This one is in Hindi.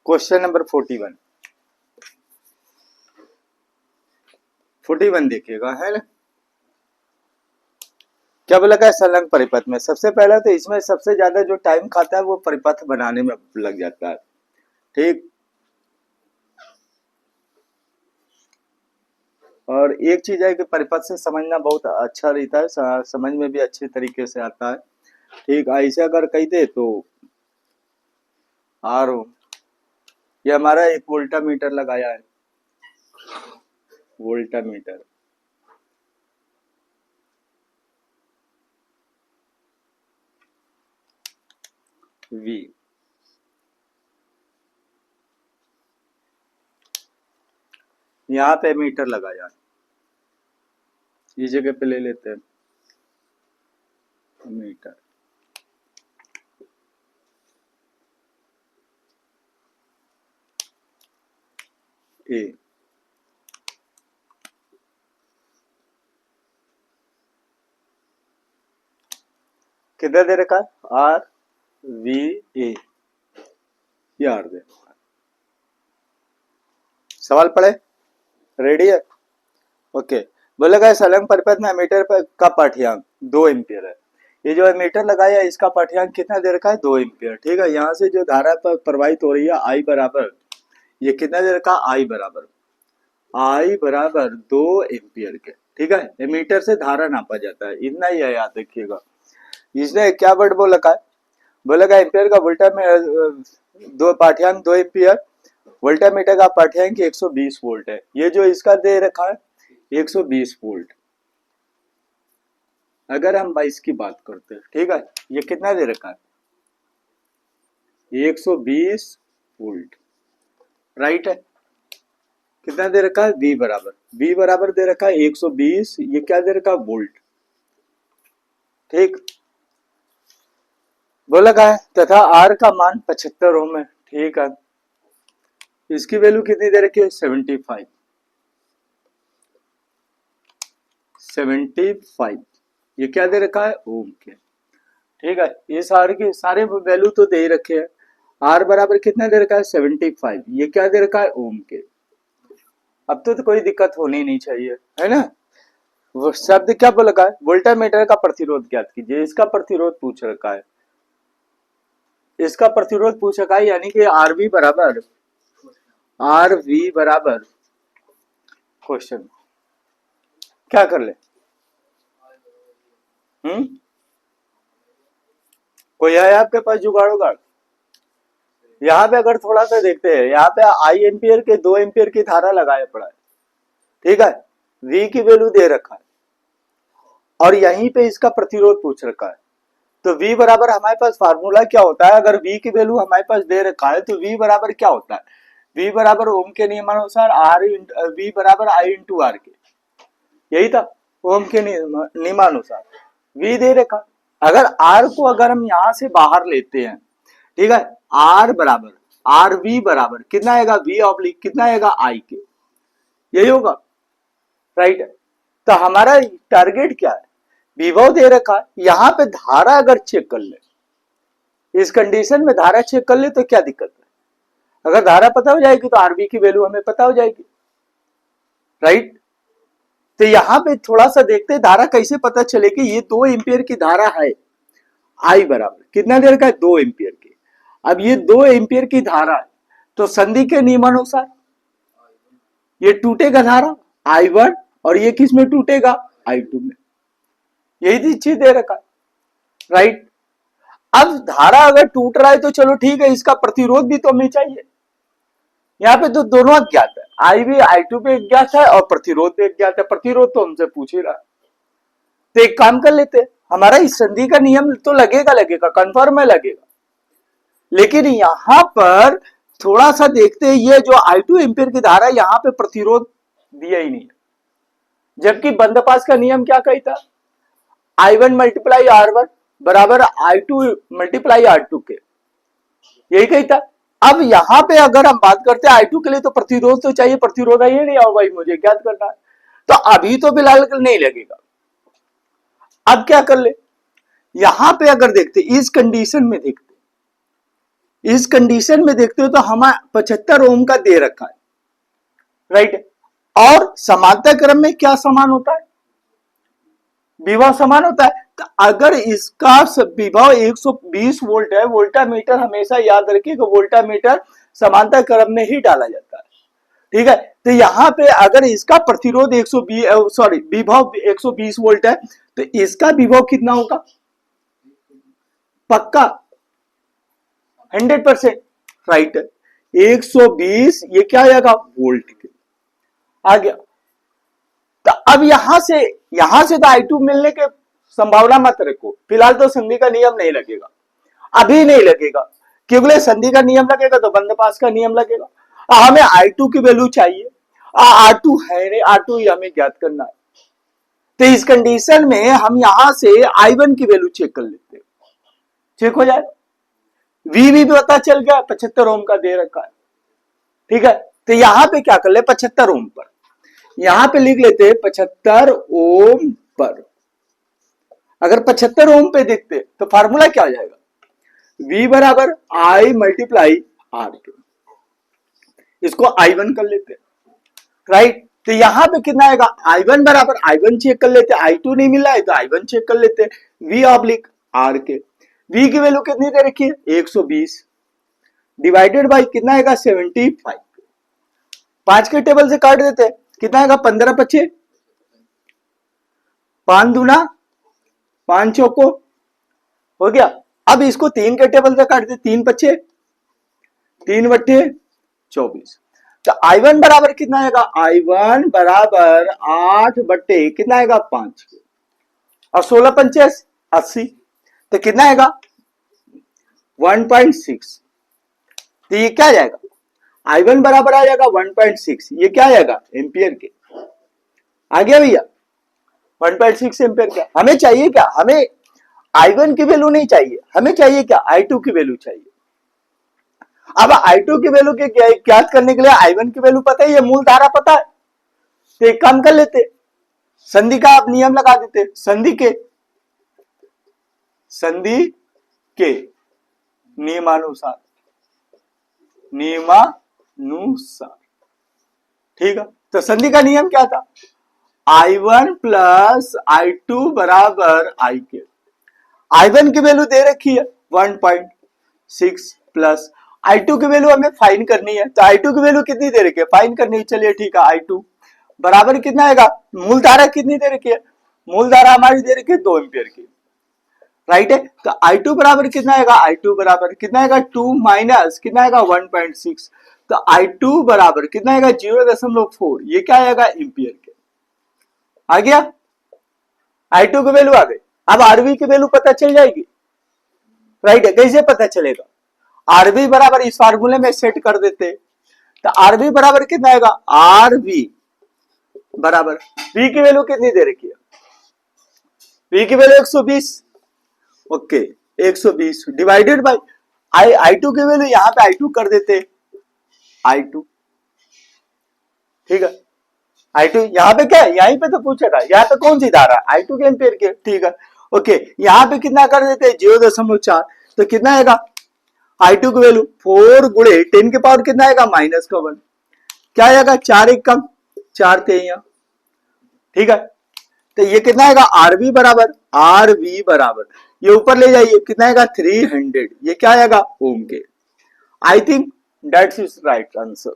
क्वेश्चन नंबर 41 देखिएगा, है ना। क्या बोला है संलग्न परिपथ में सबसे पहला तो इसमें सबसे ज्यादा जो टाइम खाता है वो परिपथ बनाने में लग जाता है, ठीक। और एक चीज है कि परिपथ से समझना बहुत अच्छा रहता है, समझ में भी अच्छे तरीके से आता है, ठीक। ऐसे अगर कही दे तो आर ये हमारा एक वोल्टामीटर लगाया है, वोल्टामीटर, वी, यहाँ पे मीटर लगाया, इस जगह पे ले लेते हैं मीटर, ए, किधर दे रखा है, आर वी ए, ये आर दे रखा है। सवाल पढ़े, रेडी है, ओके। बोलेगा संलग्न परिपथ में एमीटर का पाठ्यांक 2 एम्पियर है। ये जो एमीटर लगाया है इसका पाठ्यांक कितना दे रखा है, 2 एम्पियर, ठीक है। यहाँ से जो धारा प्रवाहित हो रही है आई बराबर, ये कितना दे रखा है, आई बराबर 2 एम्पियर के, ठीक है। एमीटर से धारा नापा जाता है, इतना ही है, याद रखिएगा। इसने क्या वर्ड बोला है, बोलेगा एम्पियर का वोल्टा में दो पाठ्यांक 2 एम्पियर, वोल्टामीटर का पाठ्यांक 120 वोल्ट है। ये जो इसका दे रखा है 120 वोल्ट, अगर हम 22 की बात करते हैं, ठीक है, ये कितना दे रखा है, 120 वोल्ट, राइट है। कितना दे रखा है, V बराबर दे रखा है 120, ये क्या दे रखा है, वोल्ट, ठीक। बोला क्या है, तथा R का मान 75 ओम है, ठीक है। इसकी वैल्यू कितनी दे रखी है, 75, ये क्या दे रखा है, ओम के, ठीक है। ये सारे वैल्यू तो दे ही रखे हैं। R बराबर कितना दे रखा है, 75, ये क्या दे रखा है, ओम के। अब तो कोई दिक्कत होनी नहीं चाहिए, है ना। वो शब्द क्या बोला है, वोल्टामीटर का प्रतिरोध ज्ञात कीजिए, इसका प्रतिरोध पूछ रखा है, इसका प्रतिरोध पूछ रखा है, यानी कि आरवी बराबर क्वेश्चन क्या कर ले, कोई है आपके पास जुगाड़ उगाड़। यहाँ पे अगर थोड़ा सा देखते हैं, यहाँ पे आई एम्पियर के 2 एम्पियर की धारा लगाया पड़ा है, ठीक है। V की वैल्यू दे रखा है और यहीं पे इसका प्रतिरोध पूछ रखा है, तो V बराबर हमारे पास फार्मूला क्या होता है, अगर V की वैल्यू हमारे पास दे रखा है तो V बराबर क्या होता है, V बराबर ओम के नियमानुसार V बराबर I इंटू आर के, यही था ओम के नियमानुसार। V दे रखा, अगर R को अगर हम यहां से बाहर लेते हैं, ठीक है, R बराबर RV बराबर कितना आएगा, V ऑब्लिक कितना आएगा, I के, यही होगा, राइट। तो हमारा टारगेट क्या है, विभव दे रखा है, यहां पे धारा अगर चेक कर ले, इस कंडीशन में धारा चेक कर ले तो क्या दिक्कत है, अगर धारा पता हो जाएगी तो आरबी की वैल्यू हमें पता हो जाएगी, राइट। तो यहां पे थोड़ा सा देखते हैं धारा कैसे पता चलेगी, ये 2 एम्पियर की धारा है, आई बराबर कितना दे रखा है, 2 एम्पियर की। अब ये 2 एम्पियर की धारा है, तो संधि के नियमानुसार ये टूटेगा धारा I1 और ये किस में टूटेगा, I2 में, यही चीज दे रखा है, राइट। अब धारा अगर टूट रहा है तो चलो ठीक है, इसका प्रतिरोध भी तो हमें चाहिए, यहाँ पे तो दोनों अज्ञात है, I भी I2 पे अज्ञात है और प्रतिरोध भी अज्ञात है, प्रतिरोध तो हमसे पूछ ही रहा है। तो एक काम कर लेते हैं, हमारा इस संधि का नियम तो लगेगा कंफर्म है लगेगा, लेकिन यहां पर थोड़ा सा देखते हैं, ये जो I2 एम्पियर की धारा यहाँ पे प्रतिरोध दिया ही नहीं है, जबकि बंदपास का नियम क्या कहता, I1 मल्टीप्लाई R1 बराबर I2 मल्टीप्लाई R2 के, यही कहता। अब यहां पे अगर हम बात करते हैं I2 के लिए तो प्रतिरोध तो चाहिए, प्रतिरोध है नहीं आओ भाई मुझे ज्ञात करना है, तो अभी तो फिलहाल नहीं लगेगा। अब क्या कर ले, यहां पे अगर देखते इस कंडीशन में देखते, इस कंडीशन में देखते हो तो हमारा 75 ओम का दे रखा है, राइट। और समांतर क्रम में क्या समान होता है, विभव समान होता है। तो अगर इसका विभव 120 वोल्ट है, वोल्टामीटर हमेशा याद रखिए कि वोल्टामीटर समांतर क्रम में ही डाला जाता है, ठीक है। तो यहां पे अगर इसका प्रतिरोध 120 विभव 120 वोल्ट है तो इसका विभव कितना होगा, पक्का 100%, राइट। 120 ये क्या आएगा, वोल्ट के आ गया। तो अब यहां से तो I2 मिलने के संभावना मत रखो, फिलहाल तो संधि का नियम नहीं लगेगा, अभी नहीं लगेगा, क्योंकि संधि का नियम लगेगा तो बंद पास का नियम लगेगा। हमें I2 की वैल्यू चाहिए, R2 है नहीं, R2 ही हमें ज्ञात करना है। तो इस कंडीशन में हम यहां से I1 की वैल्यू चेक कर लेते हैं, चेक हो जाए। V भी पता चल गया, 75 ओम का दे रखा है, ठीक है। तो यहां पे क्या कर ले, 75 ओम पर यहां पे लिख लेते हैं 75 ओम पर। अगर 75 ओम पे देखते तो फार्मूला क्या आ जाएगा, V बराबर I मल्टीप्लाई R के, इसको I1 कर लेते हैं, राइट। तो यहां पे कितना आएगा, I1 बराबर I1 चेक कर लेते, I2 नहीं मिला है तो I1 चेक कर लेते, V ऑब्लिक R के। V की वैल्यू कितनी दे रखी है, 120 डिवाइडेड बाई कितना आएगा, 75। 5 के टेबल से काट देते, कितना आएगा, 15 पच्चे 5 दूना 5 चौको हो गया। अब इसको 3 के टेबल से काट दे, 3 पच्चे 3 बट्टे 24। तो I1 बराबर कितना आएगा, I1 बराबर 8 बट्टे कितना आएगा, 5 और 16 पंचे 80। तो कितना आएगा, 1.6। तो ये क्या जाएगा, I1 बराबर आ जाएगा 1.6, ये क्या आएगा, एम्पियर के। आ गया भैया, 1.6 एम्पियर का। हमें चाहिए क्या, हमें I1 की वैल्यू नहीं चाहिए, हमें चाहिए क्या, I2 की वैल्यू चाहिए। अब I2 की वैल्यू के ज्ञात करने के लिए I1 की वैल्यू पता है, ये मूल धारा पता है, तो एक काम कर लेते, संधि का आप नियम लगा देते, संधि के नियमानुसार, ठीक है। तो संधि का नियम क्या था, I1 प्लस I2 बराबर I के। I1 की वैल्यू दे रखी है 1.6 प्लस I2 की वैल्यू हमें फाइंड करनी है, तो I2 की वैल्यू कितनी दे रखी है, फाइंड करनी है। चलिए ठीक है, I2 बराबर कितना आएगा, मूल धारा कितनी दे रखी है, मूल धारा हमारी दे रखी है 2 एम्पियर की, राइट है। तो I2 बराबर कितना आएगा, I2 बराबर कितना आएगा, 2 माइनस कितना आएगा, 1.6। तो I2 बराबर कितना आएगा, 0.4, ये क्या आएगा, एम्पियर के। आ गया, I2 की वैल्यू आ गई। अब RV की वैल्यू पता चल जाएगी, राइट है। कैसे पता चलेगा, RV बराबर इस फार्मूले में सेट कर देते, तो RV बराबर कितना आएगा, RV बराबर V की वैल्यू कितनी दे रखी है, V की value 120, okay 120 divided by I2 की वैल्यू यहां पे I2 कर देते, I2, ठीक है। I2 यहाँ पे क्या है, यहीं पे तो पूछा था, यहाँ पे कौन सी धारा है, I2 के एम्पियर के, ठीक है। ओके, यहाँ पे कितना कर देते हैं, 0.4, तो कितना आएगा, I2 की वैल्यू 4 गुणे 10 के पावर कितना आएगा, -1, क्या आएगा, 4 1 कम 4 3, ठीक है। तो ये कितना आएगा, RV बराबर ये ऊपर ले जाइए, कितना आएगा, 300, ये क्या आएगा, ओम के। I think that's is right answer.